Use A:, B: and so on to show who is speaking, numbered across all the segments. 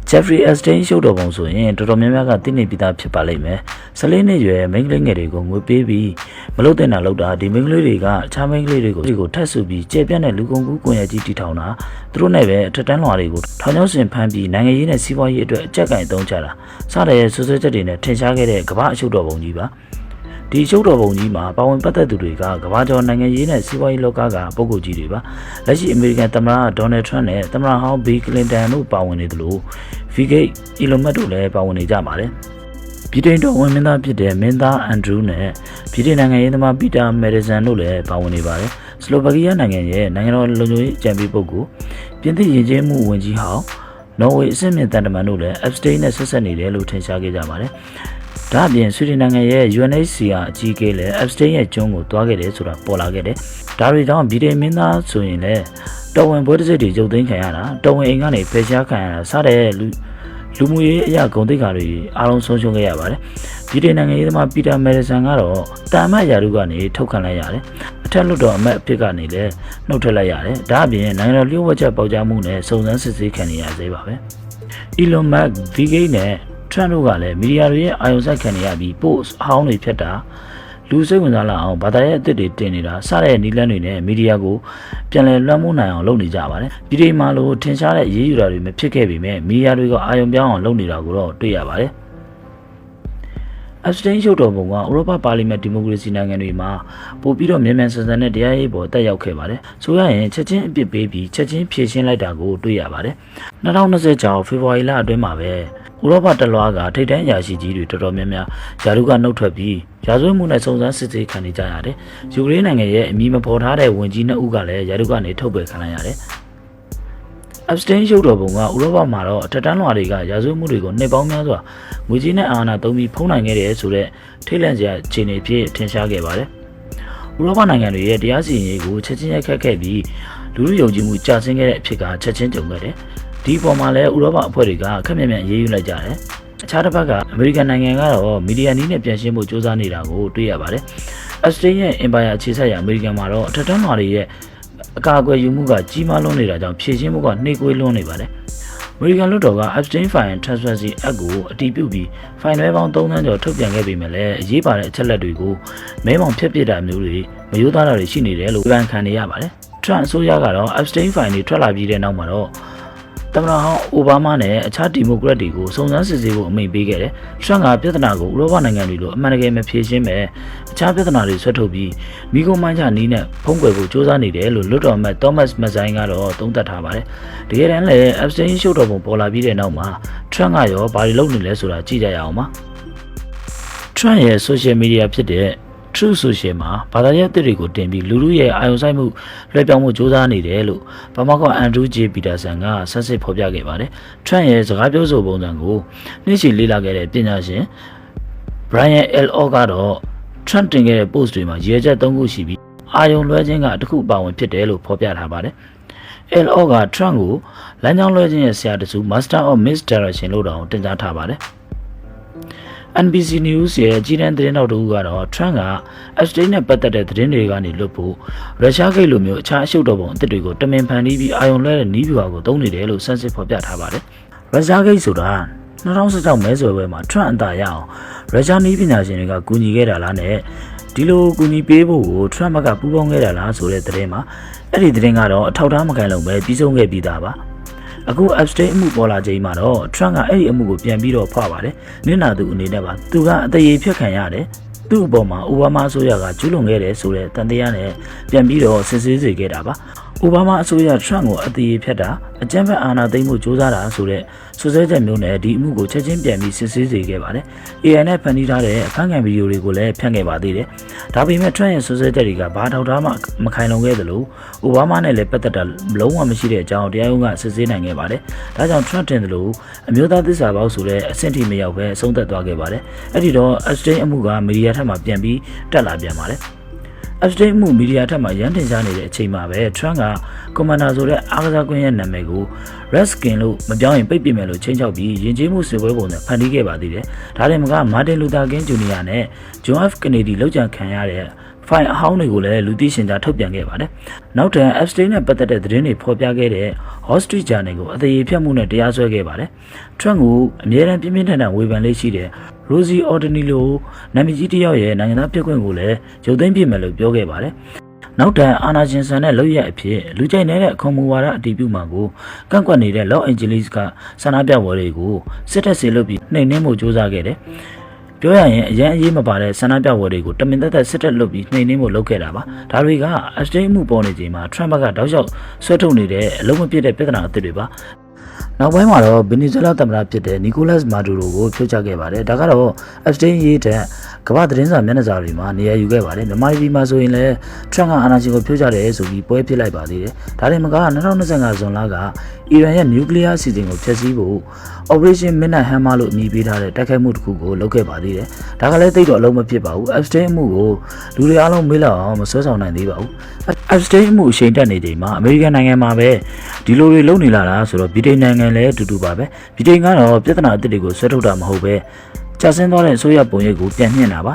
A: Jeffrey Epstein ရှုပ်တော်ပုံဆိုရင်တော်တော်များများကသိနေပြီးသားဖြစ်ပါလိမ့်မယ်14နှစ်ရွယ်မိန်းကလေးငယ်တွေကိုငွေပေးပြီးမလုပ်တဲ့နာလုပ်တာဒီမိန်းကလေးတွေကအခြားမိန်းကလေးတွေကိုထပ်ဆူပြီးကျေပြတ်တဲ့လူကုန်ကူးကွန်ရက်ကြီးတီထောင်တာသူတို့နဲ့ပဲအထက်တန်းလွှာတွေကိုထောင်ချောင်းစင်ဖမ်းပြီးနိုင်ငံရေးနဲ့စီးပွားရေးအတွက်အကြက်ကင်သုံးချတာစတဲ့ဆွဆွချက်တွေနဲ့ထင်ရှားခဲ့တဲ့ကမ္ဘာအရှုပ်တော်ပုံကြီးပါဒီရှုပ်တော်ပုံကြီးမှာပါဝင်ပတ်သက်သူတွေကကမ္ဘာကျော်နိုင်ငံရေးနဲ့စီးပွားရေးလောကကပုဂ္ဂိုလ်ကြီးတွေပါလက်ရှိအမေရိကန်သမ္မတဒေါ်နယ်ထရန့်နဲ့သမ္မတဟောင်းဘီကလင်တန်တို့ပါဝင်နေသလိုဗီဂိတ်အီလွန်မတ်တို့လည်းပါဝင်နေကြပါတယ်ဗြိတိန်တော်ဝင်မင်းသားဖြစ်တဲ့မင်းသားအန်ဒရူးနဲ့ဗြိတိန်နိုင်ငံရေးသမားပီတာမယ်ဒီဆန်တို့လည်းပါဝင်နေပါတယ်စလိုဗက်ကီးယားနိုင်ငံရဲ့နိုင်ငံတော်လုံခြုံရေးအကြံပေးပုဂ္ဂိုလ်ပြင်သစ်ယဉ်ကျေးမှုဝန်ကြီးဟောင်းနော်ဝေအဆင့်မြင့်တန်တမန်တို့လည်း Epstein နဲ့ဆက်ဆက်နေတယ်လို့ထင်ရှားခဲ့ကြပါတယ်ဒါအပြင်ဆွီဒင်နိုင်ငံရဲ့ UNHCR အကြီးအကဲလည်း Epstein ရဲ့ကျွန်းကိုတွားခဲ့တယ်ဆိုတာပေါ်လာခဲ့တယ်ဒါတွေကြောင့်ဗြိတိန်မင်းသားဆိုရင်လည်းတော်ဝင်ဘွဲတစစ်တွေရုပ်သိမ်းခံရတာတော်ဝင်အိမ်ကနေဖယ်ရှားခံရတာစတဲ့လူမှုရေးအရာဂုဏ်သိက္ခာတွေအားလုံးဆုံးရှုံးခဲ့ရပါတယ်ဗြိတိန်နိုင်ငံရေးသမားပီတာမယ်ဒီဆန်ကတော့တာမတ်ရာထူးကနေထုတ်ခံလိုက်ရတယ်အထက်လွှတ်တော်အမတ်အဖြစ်ကနေလည်းနှုတ်ထွက်လိုက်ရတယ်ဒါအပြင်နိုင်ငံတော်လျှို့ဝှက်ချက်ပေါက်ကြားမှုနဲ့စုံစမ်းစစ်ဆေးခံနေရသေးပါပဲအီလွန်မတ်ဗီဂိတ်နဲ့ထရန့်တို့ကလည်းမီဒီယာတွေရဲ့အာရုံစိုက်ခံနေရပြီး post အဟောင်းတွေဖြတ်တာလူစိတ်ဝင်စားလာအောင်ဘာသာရေးအသစ်တွေတင်နေတာစတဲ့နီလန်းတွေနဲ့မီဒီယာကိုပြန်လည်လွှမ်းမိုးနိုင်အောင်လုပ်နေကြပါတယ်။ပြည်ထောင်မှာလို့ထင်ရှားတဲ့ရေးယူတာတွေမဖြစ်ခဲ့ပေမဲ့မီဒီယာတွေကအာရုံပြောင်းအောင်လုပ်နေတာကိုတော့တွေ့ရပါတယ်။ Epstein ရှုပ်တော်ပုံကဥရောပပါလီမန်ဒီမိုကရေစီနိုင်ငံတွေမှာပို့ပြီးတော့မြန်ဆန်ဆန်နဲ့တရားရေးပေါ်တက်ရောက်ခဲ့ပါတယ်။ဆိုရရင်ချက်ချင်းအပြစ်ပေးပြီးချက်ချင်းဖြေရှင်းလိုက်တာကိုတွေ့ရပါတယ်။2020ကျော်ဖေဖော်ဝါရီလအတွင်းမှာပဲဥရောပတလွှားကထိပ်တန်းအရာရှိကြီးတွေတော်တော်များများယာရုကနှုတ်ထွက်ပြီးရာဇဝတ်မှုနဲ့စုံစမ်းစစ်ဆေးခံနေကြရတယ်။ယူကရိန်းနိုင်ငံရဲ့အမည်မဖော်ထားတဲ့ဝန်ကြီး2ဦးကလည်းယာရုကနေထုတ်ပယ်ခံလိုက်ရတယ်။ Epstein ရှုပ်တော်ပုံကဥရောပမှာတော့အထက်တန်းလွှာတွေကရာဇဝတ်မှုတွေကိုနှစ်ပေါင်းများစွာငွေကြေးနဲ့အာဏာသုံးပြီးဖုံးနိုင်ခဲ့တယ်ဆိုတဲ့ထိတ်လန့်စရာအခြေအနေဖြစ်ထင်ရှားခဲ့ပါတယ်။ဥရောပနိုင်ငံတွေရဲ့တရားစီရင်ရေးကိုချက်ချင်းရိုက်ခတ်ခဲ့ပြီးလူလူယုံကြည်မှုကျဆင်းခဲ့တဲ့အဖြစ်ကချက်ချင်းကြုံခဲ့တယ်။ဒီပေါ်မှာလည်းဥရောပအဖွဲ့တွေကခက်မြက်မြက်အေးအေးယူလိုက်ကြတယ်။အခြားတစ်ဖက်ကအမေရိကန်နိုင်ငံကတော့မီဒီယာနည်းနဲ့ပြန်ရှင်းဖို့ကြိုးစားနေတာကိုတွေ့ရပါတယ်။ Epstein ရဲ့ Empire အခြေစိုက်ရာအမေရိကန်မှာတော့အထက်တန်းလွှာတွေရဲ့အကာအကွယ်ယူမှုကကြီးမားလွန်းနေတာကြောင့်ဖြည့်ရှင်းမှုကနှိမ့်ကွေးလွန်းနေပါတယ်။အမေရိကန်လွှတ်တော်က Epstein File Transparency Act ကိုအတည်ပြုပြီးဖိုင်နယ်ပေါင်း3သန်းကျော်ထုတ်ပြန်ခဲ့ပေမဲ့လည်းအရေးပါတဲ့အချက်လက်တွေကိုမဲမောင်ဖျက်ပစ်တာမျိုးတွေမယိုးသားတာတွေရှိနေတယ်လို့ဝန်ခံနေရပါတယ်။ Trump အစိုးရကတော့ Epstein File တွေထွက်လာပြီးတဲ့နောက်မှာတော့သမ္မတဟောင်းအိုဘားမားနဲ့အခြားဒီမိုကရက်တွေကိုစုံစမ်းစစ်ဆေးဖို့အမိန့်ပေးခဲ့တယ်။ Trump ကပြဿနာကိုဥရောပနိုင်ငံတွေလိုအမှန်တကယ်မဖြေရှင်းပဲအခြားပြဿနာတွေဆွဲထုတ်ပြီးမိကုံမိုင်းချနီးနဲ့ဖုံးကွယ်ဖို့စ조사နေတယ်လို့လွှတ်တော်အမတ် Thomas Massain ကတော့သုံးသပ်ထားပါတယ်။တကယ်တမ်းလည်း Epstein ရှုပ်တော်ပုံပေါ်လာပြီးတဲ့နောက်မှာ Trump ကရောဘာတွေလုပ်နေလဲဆိုတာကြည့်ကြရအောင်ပါ။ Trump ရဲ့ social media ဖြစ်တဲ့True Social မှာဘာသာရေးအသစ်တွေကိုတင်ပြီးလူလူရဲ့အာရုံစိုက်မှုလွှဲပြောင်းမှုစ조사နေတယ်လို့ဘာမကောအန်ဒရူးဂျေပီတာဆန်ကဆက်စစ်ဖော်ပြခဲ့ပါတယ်။ Trump ရဲ့စကားပြောဆိုပုံစံကိုနှိမ့်ချလေ့လာခဲ့တဲ့ပညာရှင် Brian L. O ကတော့ Trump တင်ခဲ့တဲ့ post တွေမှာရည်ချက်3ခုရှိပြီးအာရုံလွှဲခြင်းကတစ်ခုပါဝင်ဖြစ်တယ်လို့ဖော်ပြထားပါတယ်။ L. O က Trump ကိုလမ်းကြောင်းလွှဲခြင်းရဲ့ဆရာတစု Master of Misdirection လို့တောင်တင်ကြားထားပါတယ်။ NBC News ရဲ့အကြီးတန်းသတင်းတောက်တို့ကတော့ Trump က Epstein နဲ့ပတ်သက်တဲ့သတင်းတွေကနေလွတ်ဖို့ရုရှားဂိတ်လိုမျိုးအခြားအရှုပ်တော်ပုံအသစ်တွေကိုတမင်ဖန်တီးပြီးအာရုံလွှဲတဲ့နီးဗျူဟာကိုသုံးနေတယ်လို့ဆက်စစ်ဖော်ပြထားပါတယ်။ရုရှားဂိတ်ဆိုတာ2016မဲဆွယ်ပွဲမှာ Trump အသာရအောင်ရုရှားနည်းပညာရှင်တွေကကူညီခဲ့တာလားနဲ့ဒီလိုကူညီပေးဖို့ကို Trump ကပူးပေါင်းခဲ့တာလားဆိုတဲ့သတင်းမှာအဲ့ဒီသတင်းကတော့အထောက်အထားမခိုင်လုံပဲပြီးဆုံးခဲ့ပြီးသားပါ။အခု Epstein အမှုပေါ်လာချိန်မှာတော့ Trump ကအဲ့ဒီအမှုကိုပြန်ပြီးတော့ဖွာပါတယ်။နင့်နာသူအနေနဲ့ပါသူကအသေးဖြတ်ခံရတယ်။သူ့အပေါ်မှာအိုဘားမားအစိုးရကကျူးလွန်ခဲ့တယ်ဆိုတဲ့တန်တရားနဲ့ပြန်ပြီးတော့စစ်ဆေးစေခဲ့တာပါ။အိုဘားမားအစိုးရ Trump ကိုအသေးဖြတ်တာအကြမ်းဖက်အာဏာသိမ်းမှုစ조사တာဆိုတဲ့ဆွဆွဲချက်မျိုးနဲ့ဒီအမှုကိုချက်ချင်းပြန်ပြီးစစ်ဆေးစေခဲ့ပါတယ်။ AI နဲ့ဖန်တီးထားတဲ့အခန်းကဏ္ဍဗီဒီယိုတွေကိုလည်းဖြန့်ခဲ့ပါသေးတယ်။ဒါပေမဲ့ Trump ရဲ့ဆွဆွဲချက်တွေကဘာထောက်ထားမှမခိုင်လုံခဲ့သလိုအိုဘားမားနဲ့လည်းပတ်သက်တာလုံးဝမရှိတဲ့အကြောင်းတရားရုံးကစစ်ဆေးနိုင်ခဲ့ပါတယ်။ဒါကြောင့် Trump တင်တယ်လို့အမျိုးသားသစ္စာပေါက်ဆိုတဲ့အဆင့်ထိမရောက်ပဲအဆုံးသတ်သွားခဲ့ပါတယ်။အဲ့ဒီတော့ Epstein အမှုကမီဒီယာထက်မှပြန်ပြီးတက်လာပြန်ပါတယ်။ Epstein မှုမီဒီယာထက်မှရန်တင်ရှားနေတဲ့အချိန်မှာပဲ Trump က Commander ဆိုတဲ့အားကစားကွင်းရဲ့နာမည်ကို Redskin လို့မပြောင်းရင်ပိတ်ပင်မယ်လို့ချိန်ချောက်ပြီးယဉ်ကျေးမှုစစ်ပွဲပုံနဲ့ဖန်တီးခဲ့ပါသေးတယ်။ဒါတင်မက Martin Luther King Jr. နဲ့ John F. Kennedy လောက်ကျန်ခံရတဲ့ ဖိုင်အဟောင်းတွေကိုလည်းလူသိရှင်ကြားထုတ်ပြန်ခဲ့ပါတယ်နောက်ထပ် Epstein နဲ့ပတ်သက်တဲ့သတင်းတွေဖော်ပြခဲ့တဲ့ Wall Street Journal ကိုအသေးအဖြတ်မှုနဲ့တရားစွဲခဲ့ပါတယ် Trump ကိုအမြဲတမ်းပြင်းပြင်းထန်ထန်ဝေဖန်လေးရှိတဲ့ Rosie O'Donnell နာမည်ကြီးတစ်ယောက်ရဲ့နိုင်ငံသားဖြစ်ခွင့်ကိုလည်းရုပ်သိမ်းပြမယ်လို့ပြောခဲ့ပါတယ်နောက်ထပ်အာနာဂျင်ဆန်နဲ့လောက်ရအဖြစ်လူကြိုက်နေတဲ့အခွန်မူဝါဒအတည်ပြုမှာကိုကန့်ကွက်နေတဲ့ Los Angeles ကဆန္ဒပြပွဲတွေကိုစစ်တပ်ဆေလွတ်ပြီးနှိမ်နင်းမှုစ조사ခဲ့တယ်ပြောရရင်အရန်အရေးမပါတဲ့ဆန္ဒပြပွဲတွေကိုတမင်သက်သက်စစ်တပ်လွတ်ပြီးနှိမ်နင်းဖို့လုပ်ခဲ့တာပါဒါတွေက Epstein မှုပေါ်နေချိန်မှာ Trump ကတောက်လျှောက်ဆွဲထုတ်နေတဲ့အလုံးမပြည့်တဲ့ပြဿနာအသစ်တွေပါနောက်ပိုင်းမှာတော့ဗင်နီဇွဲလားသမ္မတဖြစ်တဲ့နီကိုလတ်မာဒူရိုကိုဖြုတ်ချခဲ့ပါတယ်ဒါကတော့ Epstein ရေးတဲ့ကမ္ဘာသတင်းစာမျက်နှာစာတွေမှာနေရာယူခဲ့ပါတယ်မြန်မာပြည်မှာဆိုရင်လည်း Trump ကအာဏာရှင်ကိုဖြုတ်ချတယ်ဆိုပြီးပွဲဖြစ်လိုက်ပါသေးတယ်ဒါတင်မက2025ဇွန်လကအီရန်ရဲ့နျူကလ িয়ার အစီအစဉ်ကိုဖျက်ဆီးဖို့ Operation Midnight Hammer လို့အမည်ပေးထားတဲ့တိုက်ခိုက်မှုတစ်ခုကိုလုပ်ခဲ့ပါသေးတယ်ဒါကလည်းသိတော့အလုံးမဖြစ်ပါဘူး Epstein အမှုကိုလူတွေအားလုံးမေးလောက်အောင်မဆွဲဆောင်နိုင်သေးပါဘူး Epstein အမှုအချိန်တက်နေချိန်မှာအမေရိကန်နိုင်ငံမှာပဲဒီလိုတွေလုပ်နေလာတာဆိုတော့ဗြိတိန်နိုင်ငံလည်းအတူတူပါပဲဗြိတိန်ကတော့ပြဿနာအသစ်တွေကိုဆွဲထုတ်တာမဟုတ်ပဲကြာဆင်းသွားတဲ့အစိုးရပုံရိပ်ကိုပြန်မြင့်တာပါ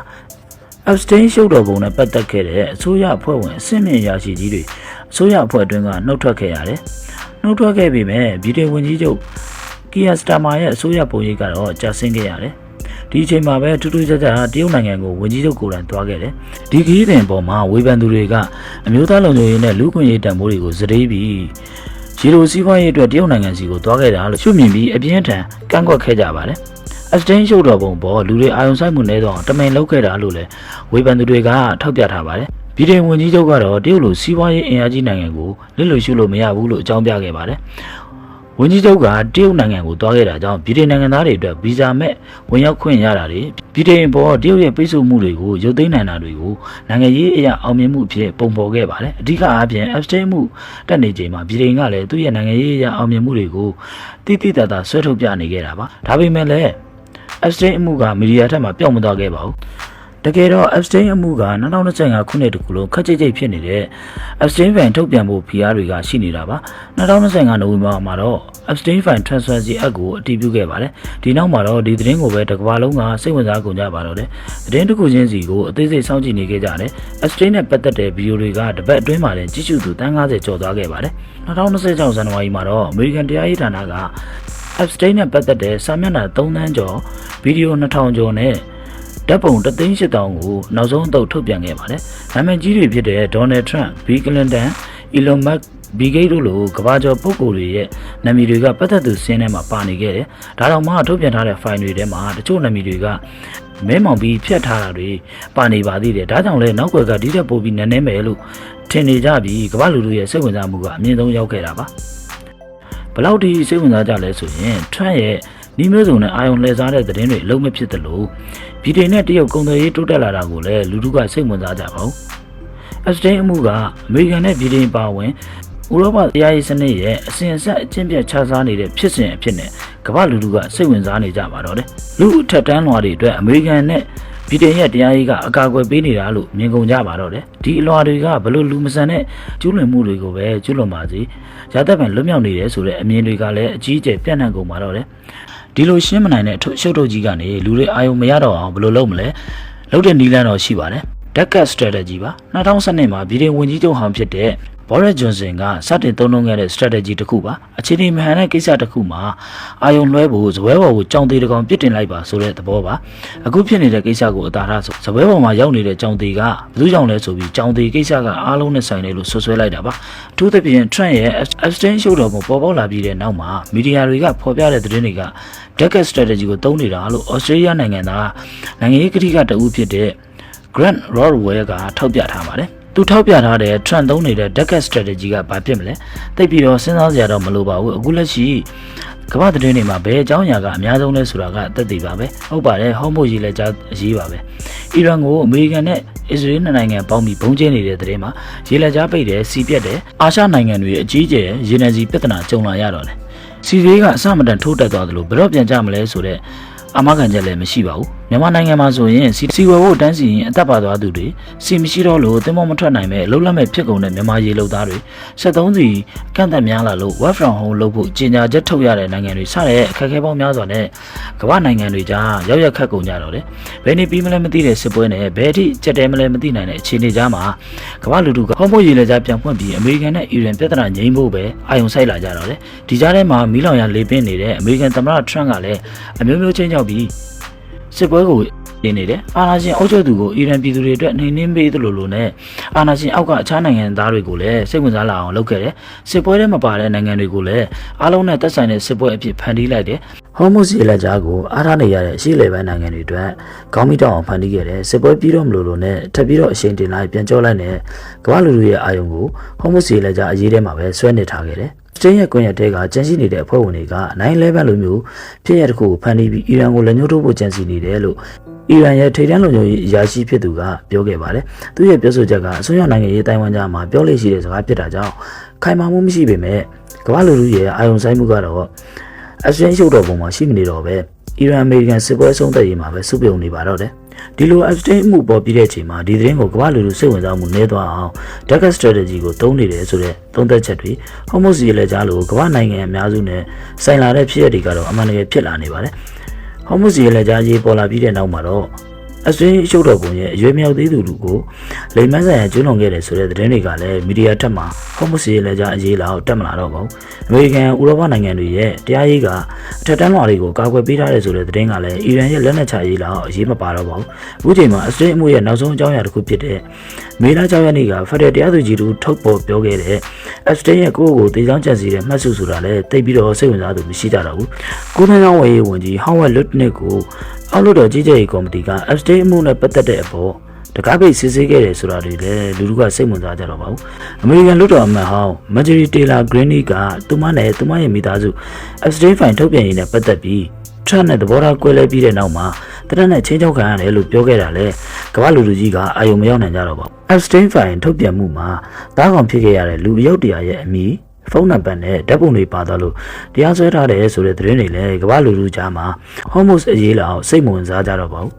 A: Epstein ရှုပ်တော်ပုံနဲ့ပတ်သက်ခဲ့တဲ့အစိုးရအဖွဲ့ဝင်အဆင့်မြင့်ရာရှိကြီးတွေအစိုးရအဖွဲ့အတွင်းကနှုတ်ထွက်ခဲ့ရတယ်နှုတ်ထွက်ခဲ့ပေမဲ့ဗြိတိန်ဝန်ကြီးချုပ်ကီယာစတာမာရဲ့အစိုးရပုံရိပ်ကတော့ကြာဆင်းခဲ့ရတယ်ဒီအချိန်မှာပဲထူးထူးခြားခြားတရုတ်နိုင်ငံကိုဝန်ကြီးချုပ်ကိုယ်တိုင်သွားခဲ့တယ်ဒီခရီးစဉ်ပေါ်မှာဝေဖန်သူတွေကအမျိုးသားလုံခြုံရေးနဲ့လူ့ခွင့်ရေးတန်ဖိုးတွေကိုစတေးပြီးရေလိုစီးပွားရေးအတွက်တရုတ်နိုင်ငံစီကိုသွားခဲ့တာလို့ရှုမြင်ပြီးအပြင်းထန်ကန့်ကွက်ခဲ့ကြပါတယ်Epstein ရှုပ်တော်ပုံပေါ်လူတွေအာရုံစိုက်မှုနဲ့တော့တမင်လုပ်ခဲ့တာလို့လည်းဝေဖန်သူတွေကထောက်ပြထားပါတယ်ဗြိတိန်ဝန်ကြီးချုပ်ကတော့တရုတ်လိုစီးပွားရေးအင်အားကြီးနိုင်ငံကိုလစ်လို့ရှုလို့မရဘူးလို့အကြောင်းပြခဲ့ပါတယ်ဝန်ကြီးချုပ်ကတရုတ်နိုင်ငံကိုသွားခဲ့တာကြောင့်ဗြိတိန်နိုင်ငံသားတွေအတွက်ဗီဇာမဲ့ဝင်ရောက်ခွင့်ရတာတွေဗြိတိန်ပေါ်တရုတ်ရဲ့ပိတ်ဆို့မှုတွေကိုရုပ်သိမ်းနိုင်တာတွေကိုနိုင်ငံရေးအရာအောင်မြင်မှုအဖြစ်ပုံဖော်ခဲ့ပါတယ်အဓိကအားဖြင့် Epstein မှုတက်နေချိန်မှာဗြိတိန်ကလည်းသူ့ရဲ့နိုင်ငံရေးအရာအောင်မြင်မှုတွေကိုတိတိတတ်တာဆွဲထုတ်ပြနေခဲ့တာပါဒါပေမဲ့လည်းEpstein အမှုကမီဒီယာထက်မှပျောက်မသွားခဲ့ပါဘူးတကယ်တော့ Epstein အမှုက2025ခုနှစ်တခုလုံးခက်ကြိတ်ကြိတ်ဖြစ်နေတဲ့ Epstein File ထုတ်ပြန်ဖို့ဖိအားတွေကရှိနေတာပါ2025နိုဝင်ဘာမှာတော့ Epstein File Transparency Act ကိုအတည်ပြုခဲ့ပါတယ်ဒီနောက်မှာတော့ဒီသတင်းကိုပဲတစ်ကမ္ဘာလုံးကစိတ်ဝင်စားကုန်ကြပါတော့တယ်သတင်းတစ်ခုချင်းစီကိုအသေးစိတ်စောင့်ကြည့်နေခဲ့ကြတယ် Epstein နဲ့ပတ်သက်တဲ့ဗီဒီယိုတွေကတပတ်အတွင်းမှာတင်ကြည့်ရှုသူတန်း90ကျော်သွားခဲ့ပါတယ်2026ဇန်နဝါရီမှာတော့ American တရားရေးဌာနကEpstein နဲ့ပတ်သက်တဲ့စာမျက်နှာ3သန်းကျော်ဗီဒီယို2000ကျော်နဲ့ဓာတ်ပုံ3,800,000ကိုနောက်ဆုံးအသုတ်ထုတ်ပြန်ခဲ့ပါတယ်။နာမည်ကြီးတွေဖြစ်တဲ့ Donald Trump, Bill Clinton, Elon Musk, Bill Gates တို့လိုကမ္ဘာကျော်ပုဂ္ဂိုလ်တွေရဲ့နာမည်တွေကပတ်သက်သူစင်းထဲမှာပါနေခဲ့တယ်။ဒါတော့မှထုတ်ပြန်ထားတဲ့ file တွေထဲမှာတချို့နာမည်တွေကမဲမောင်ပြီးဖြတ်ထားတာတွေပါနေပါသေးတယ်။ဒါကြောင့်လဲနောက်ွယ်ကဒီထက်ပိုပြီးနည်းနည်းမယ်လို့ထင်နေကြပြီးကမ္ဘာလူထုရဲ့စိတ်ဝင်စားမှုကအမြင့်ဆုံးရောက်ခဲ့တာပါ။ဘလောက်ဒီစိတ်ဝင်စားကြလဲဆိုရင် Trump ရဲ့ဒီမျိုးစုံနဲ့အာယုံလှည့်စားတဲ့သတင်းတွေအလုံးမဖြစ်သလိုဗြိတိန်နဲ့တရုတ်ကုန်သွယ်ရေးတိုးတက်လာတာကိုလည်းလူထုကစိတ်ဝင်စားကြပါဘူး။ Epstein အမှုကအမေရိကန်နဲ့ဗြိတိန်ပါဝင်ဥရောပတရားရေးစနစ်ရဲ့အစဉ်အဆက်အကျင့်ပြတ်ခြားစားနေတဲ့ဖြစ်စဉ်အဖြစ်နဲ့ကမ္ဘာလူထုကစိတ်ဝင်စားနေကြပါတော့တယ်။လူအထက်တန်းလွှာတွေအတွက်အမေရိကန်နဲ့ဗြိတိန်ရဲ့တရားရေးကအကာအကွယ်ပေးနေတာလို့မြင်ကုန်ကြပါတော့တယ်။ဒီအလွှာတွေကဘလို့လူမဆန်တဲ့ကျူးလွန်မှုတွေကိုပဲကျူးလွန်ပါစေ။ရာသက်ပံလွတ်မြောက်နေတယ်ဆိုတဲ့အမြင်တွေကလည်းအကြီးအကျယ်ပြန့်နှံ့ကုန်ပါတော့တယ်။ဒီလိုရှင်းမနိုင်တဲ့ရှုပ်ထုတ်ကြီးကနေလူတွေအာယုံမရတော့အောင်ဘယ်လိုလုပ်မလဲလုပ်တဲ့နည်းလမ်းတော့ရှိပါတယ် Decat strategy ပါ2012မှာဗြိတိန်ဝန်ကြီးချုပ်ဟောင်းဖြစ်တဲ့ Boris Johnson ကစတင်သုံးနှုန်းခဲ့တဲ့ strategy တစ်ခုပါအခြေအနေမှန်တဲ့ကိစ္စတစ်ခုမှာအာယုံလွှဲဖို့ဇပွဲပေါ်ကိုကြောင်သေးတကောင်ပြစ်တင်လိုက်ပါဆိုတဲ့သဘောပါအခုဖြစ်နေတဲ့ကိစ္စကိုအသာထားဆိုဇပွဲပေါ်မှာရောက်နေတဲ့ကြောင်သေးကဘယ်သူကြောင့်လဲဆိုပြီးကြောင်သေးကိစ္စကအားလုံးနဲ့ဆိုင်တယ်လို့ဆွဆွဲလိုက်တာပါအထူးသဖြင့် Trump ရဲ့ Epstein ရှုပ်တော်ပုံပေါ်ပေါက်လာပြီးတဲ့နောက်မှာမီဒီယာတွေကဖော်ပြတဲ့သတင်းတွေက Decat strategy ကိုသုံးနေတာလို့ Australia နိုင်ငံသားနိုင်ငံရေးကတိကတဦးဖြစ်တဲ့ Grant Rodwell ကထောက်ပြထားပါတယ်သူထောက်ပြထားတဲ့ Trump သုံးနေတဲ့ Decat strategy ကဘာဖြစ်မလဲသိပြီးတော့စဉ်းစားစရာတော့မလိုပါဘူးအခုလက်ရှိကမ္ဘာသတင်းတွေမှာဘယ်အကြောင်းအရာကအများဆုံးလဲဆိုတာကသက်သေပါပဲဟုတ်ပါတယ်ဟောမို့ကြီးလည်းကြားအရေးပါပဲအီရန်ကိုအမေရိကန်နဲ့အစ္စရေးနိုင်ငံပေါင်းပြီးဘုံကျင်းနေတဲ့သတင်းမှာရေလက်ကြားပိတ်တယ်စီပြက်တယ်အာရှနိုင်ငံတွေအကြီးကျယ်ရေနံစီပြဿနာကြုံလာရတော့တယ်စီရေးကအစမတန်ထိုးတက်သွားသလိုဘယ်တော့ပြန်ကြမလဲဆိုတော့အာမခံချက်လည်းမရှိပါဘူး မြန်မာနိုင်ငံမှာဆိုရင်စီဝဲဖို့တန်းစီရင်အသက်ပါသွားသူတွေစီမရှိတော့လို့တင်မောမထွက်နိုင်မဲ့အလုံးလက်မဲ့ဖြစ်ကုန်တဲ့မြန်မာရေလုံသားတွေ73စီကန့်သက်များလာလို့ work from home လုပ်ဖို့ကြေညာချက်ထုတ်ရတဲ့နိုင်ငံတွေစတဲ့အခက်အခဲပေါင်းများစွာနဲ့ကမ္ဘာနိုင်ငံတွေကြားရောက်ရက်ခတ်ကုန်ကြတော့တယ်ဘယ်နေပြီးမလဲမသိတဲ့စစ်ပွဲနဲ့ဘယ်အထိကြက်တဲမလဲမသိနိုင်တဲ့အခြေအနေကြားမှာကမ္ဘာလူထုကဟောမိုးရေလက်ကြားပြန်ဖွင့်ပြီးအမေရိကန်နဲ့အီရန်ပြဿနာငြိမ်းဖို့ပဲအာရုံစိုက်လာကြတော့တယ်ဒီကြားထဲမှာမီးလောင်ရလေပင်းနေတဲ့အမေရိကန်သမ္မတထရန့်ကလည်းအမျိုးမျိုးချင်းချောက်ပြီးစစ်ပွဲကိုနေတယ်အာဏာရှင်အုပ်ချုပ်သူကိုအီရန်ပြည်သူတွေအတွက်နှိမ်နင်းပေးသလိုလိုနဲ့အာဏာရှင်အောက်ကအခြားနိုင်ငံသားတွေကိုလည်းစိတ်ဝင်စားလာအောင်လုပ်ခဲ့တယ်စစ်ပွဲထဲမှာပါတဲ့နိုင်ငံတွေကိုလည်းအားလုံးနဲ့သက်ဆိုင်တဲ့စစ်ပွဲအဖြစ်ဖန်တီးလိုက်တယ်ဟော်မုတ်စီလက်ကြားကိုအားထားနေရတဲ့အရှိလေပိုင်းနိုင်ငံတွေအတွက်ခေါင်းမိတောင်အောင်ဖန်တီးခဲ့တယ်စစ်ပွဲပြီးတော့မလို့လို့နဲ့ထပ်ပြီးတော့အရှိန်တင်လိုက်ပြန်ကြောလိုက်နဲ့ကမ္ဘာလူထုရဲ့အာယုံကိုဟော်မုတ်စီလက်ကြားအရေးထဲမှာပဲဆွဲနေထားခဲ့တယ်စတင်းရဲ့ကွန်ရက်တဲကကြံစည်နေတဲ့အဖွဲ့ဝင်တွေက9/11လိုမျိုးဖြစ်ရတဲ့ခုကိုဖန်တီးပြီးအီရန်ကိုလက်ညှိုးထိုးဖို့ကြံစည်နေတယ်လို့အီရန်ရဲ့ထိပ်တန်းလုံခြုံရေးအရာရှိဖြစ်သူကပြောခဲ့ပါတယ်။သူရဲ့ပြောဆိုချက်ကအစိုးရနိုင်ငံရေးတိုင်ဝမ်ကြားမှာပြောလို့ရှိတဲ့စကားဖြစ်တာကြောင့်ခိုင်မာမှုမရှိပေမဲ့ကမ္ဘာလူထုရဲ့အာရုံစိုက်မှုကတော့အစရင်ရှုပ်တော်ပုံမှာရှိမနေတော့ပဲအီရန်အမေရိကန်စစ်ပွဲဆုံးသက်ရေးမှာပဲစုပြုံနေပါတော့တယ်။ဒီလို abstain မှုပေါ်ပြီးတဲ့အချိန်မှာဒီသတင်းကိုကမ္ဘာလူထုစိတ်ဝင်စားမှုနည်းသွားအောင် Dark Strategy ကိုသုံးနေတယ်ဆိုတဲ့သုံးသက်ချက်တွေဟော်မုတ်စီလက်ကြားလို့ကမ္ဘာနိုင်ငံအများစုနဲ့ဆိုင်လာတဲ့ဖြစ်ရပ်တွေကတော့အမှန်တကယ်ဖြစ်လာနေပါတယ်။ဟော်မုတ်စီလက်ကြားရေးပေါ်လာပြီးတဲ့နောက်မှာတော့အစင်းရှုပ်တော်ပုံရဲ့အရွယ်မြောက်သေးသူတို့ကိုလိမ်မဆိုင်ရာကျွလွန်ခဲ့တယ်ဆိုတဲ့သတင်းတွေကလည်းမီဒီယာထက်မှာဟော်မုတ်စီလက်ကြားအရေးလောက်တက်မလာတော့ပါဘူး။အမေရိကန်ဥရောပနိုင်ငံတွေရဲ့တရားရေးကအထက်တန်းလွှာတွေကိုကာကွယ်ပေးထားတယ်ဆိုတဲ့သတင်းကလည်းအီရန်ရဲ့လက်နက်ချရေးလောက်အရေးမပါတော့ပါဘူး။အခုချိန်မှာအစင်းအမှုရဲ့နောက်ဆုံးအကြောင်းအရာတစ်ခုဖြစ်တဲ့မေလ6ရက်နေ့ကဖက်ဒရယ်တရားသူကြီးတို့ထုတ်ပေါ်ပြောခဲ့တဲ့အစတင်းရဲ့ကိုယ့်ကိုတေချောင်းကြံစီတဲ့မှတ်စုဆိုတာလည်းတိတ်ပြီးတော့စိတ်ဝင်စားသူမရှိကြတော့ဘူး။ကိုယ်နှောင်းဝေးဝန်ကြီးဟောင်းဝက်လွတ်နစ်ကိုအောက်လွှတ်တော်ကြီးကြပ်ရေးကော်မတီကအစတင်းအမှုနဲ့ပတ်သက်တဲ့အပေါ်တကားပိတ်စစ်ဆေးခဲ့တယ်ဆိုတာတွေလည်းလူထုကစိတ်ဝင်စားကြတော့ပါဘူး။အမေရိကန်လွှတ်တော်အမတ်ဟောင်းမဂျရီတေလာဂရင်းနီကသူမနဲ့သူမရဲ့မိသားစုအစတင်းဖိုင်ထုတ်ပြန်ရေးနဲ့ပတ်သက်ပြီးထရန့်နဲ့သဘောထားကွဲလဲပြီးတဲ့နောက်မှာတရက်နဲ့ချင်းချောက်ခံရတယ်လို့ပြောခဲ့တာလေကမ္ဘာလူထုကြီးကအာယုံမရောက်နိုင်ကြတော့ပါဘူး။ abstain file ထုတ်ပြန်မှုမှာတားကောင်ဖြစ်ခဲ့ရတဲ့လူအယုတ်တရားရဲ့အမည်ဖုန်းနံပါတ်နဲ့ဓာတ်ပုံတွေပါသွားလို့တရားစွဲထားတယ်ဆိုတဲ့သတင်းတွေလည်းကမ္ဘာလူထုကြားမှာဟော်မုတ်အရေးလောက်စိတ်ဝင်စားကြတော့ပါဘူး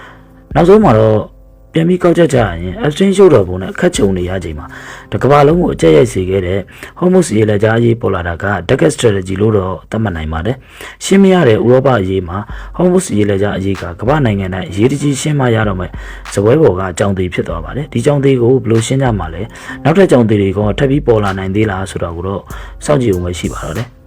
A: ။နောက်ဆုံးမှာတော့ပြန်ပြီးကောက်ချက်ကြရင် abstain ရှုပ်တော်ပုံနဲ့အခက်ချုံနေရချိန်မှာတကမ္ဘာလုံးကိုအကျက်ရိုက်စေခဲ့တဲ့ဟော်မုတ်ရေးလက်ကြားရေးပေါ်လာတာက Dark Strategy လို့တော့သတ်မှတ်နိုင်ပါတယ်။ရှင်းမရတဲ့ဥရောပအရေးမှာဟော်မုတ်ရေးလက်ကြားအရေးကကမ္ဘာနိုင်ငံတိုင်းအရေးတကြီးရှင်းမရတော့မဲ့ဇပွဲပေါ်ကအကြောင်းသေးဖြစ်သွားပါတယ်။ဒီကြောင်းသေးကိုဘယ်လိုရှင်းကြမှာလဲ။နောက်ထပ်ကြောင်းသေးတွေကထပ်ပြီးပေါ်လာနိုင်သေးလားဆိုတော့ကိုတော့စောင့်ကြည့်အောင်ပဲရှိပါတော့တယ်။